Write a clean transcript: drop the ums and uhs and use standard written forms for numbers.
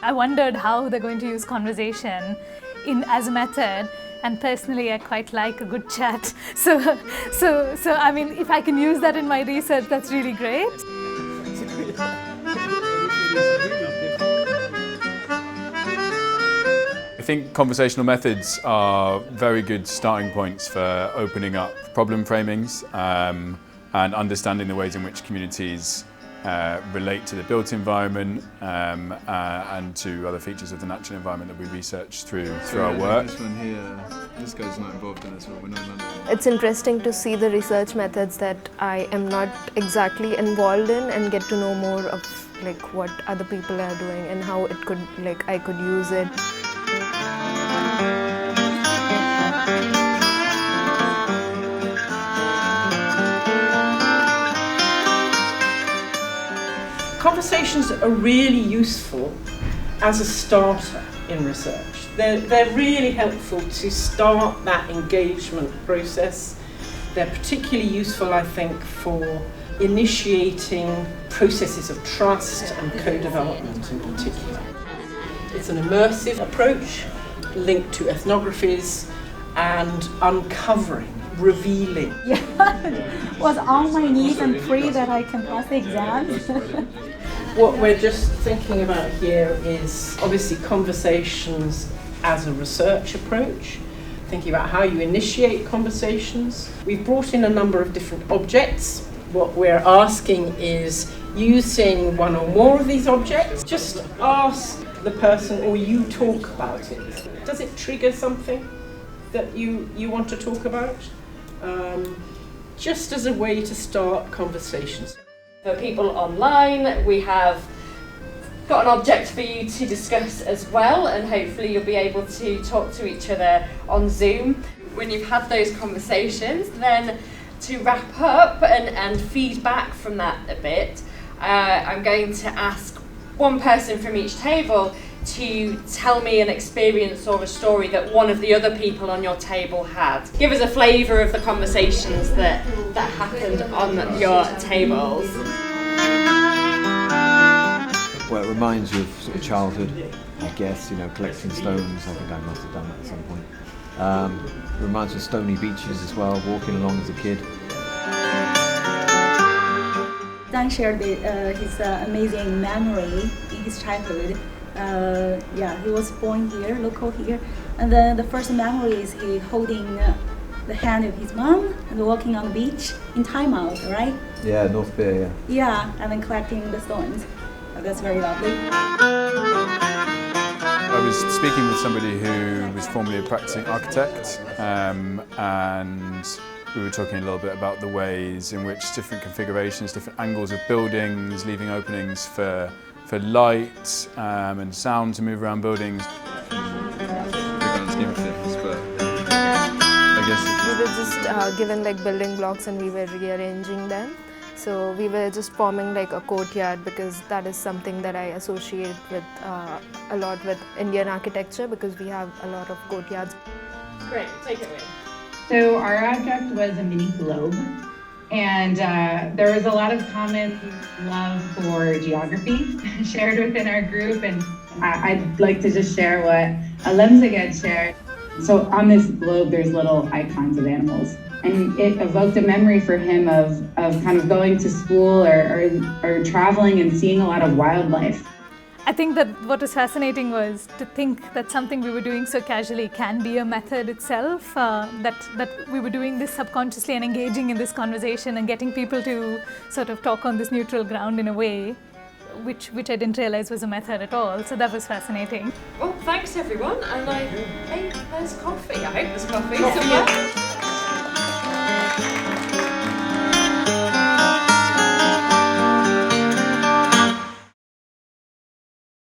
I wondered how they're going to use conversation as a method, and personally I quite like a good chat. So I mean, if I can use that in my research, that's really great. I think conversational methods are very good starting points for opening up problem framings and understanding the ways in which communities relate to the built environment and to other features of the natural environment that we research through our work. This one here, this guy's not involved in this one, we're not in London. It's interesting to see the research methods that I am not exactly involved in and get to know more of like what other people are doing and how it could I could use it. Conversations are really useful as a starter in research. They're really helpful to start that engagement process. They're particularly useful, I think, for initiating processes of trust and co-development in particular. It's an immersive approach linked to ethnographies and uncovering, revealing. Yeah, was on my knees and pray that I can pass the exams. What we're just thinking about here is obviously conversations as a research approach, thinking about how you initiate conversations. We've brought in a number of different objects. What we're asking is, using one or more of these objects, just ask the person or you talk about it. Does it trigger something that you want to talk about? Just as a way to start conversations. For people online, we have got an object for you to discuss as well, and hopefully you'll be able to talk to each other on Zoom. When you've had those conversations, then to wrap up and feed back from that a bit, I'm going to ask one person from each table to tell me an experience or a story that one of the other people on your table had. Give us a flavour of the conversations that happened on your tables. Well, it reminds you of sort of childhood, I guess, you know, collecting stones. I think I must have done that at some point. It reminds me of stony beaches as well, walking along as a kid. Dan shared his amazing memory in his childhood. He was born here, local here, and then the first memory is he holding the hand of his mom and walking on the beach in timeout, right? Yeah, North Pier, yeah. Yeah, and then collecting the stones. That's very lovely. I was speaking with somebody who was formerly a practicing architect, and we were talking a little bit about the ways in which different configurations, different angles of buildings, leaving openings for light and sound to move around buildings. We were just given like building blocks and we were rearranging them. So we were just forming like a courtyard, because that is something that I associate with a lot with Indian architecture, because we have a lot of courtyards. Great, take it away. So our object was a mini globe, and there was a lot of common love for geography shared within our group, and I'd like to just share what Alemzig had shared. So on this globe there's little icons of animals, and it evoked a memory for him of kind of going to school or traveling and seeing a lot of wildlife. I think that what was fascinating was to think that something we were doing so casually can be a method itself, that we were doing this subconsciously and engaging in this conversation and getting people to sort of talk on this neutral ground in a way which I didn't realize was a method at all. So that was fascinating. Well, thanks everyone, and I think there's coffee. I hope there's coffee somewhere.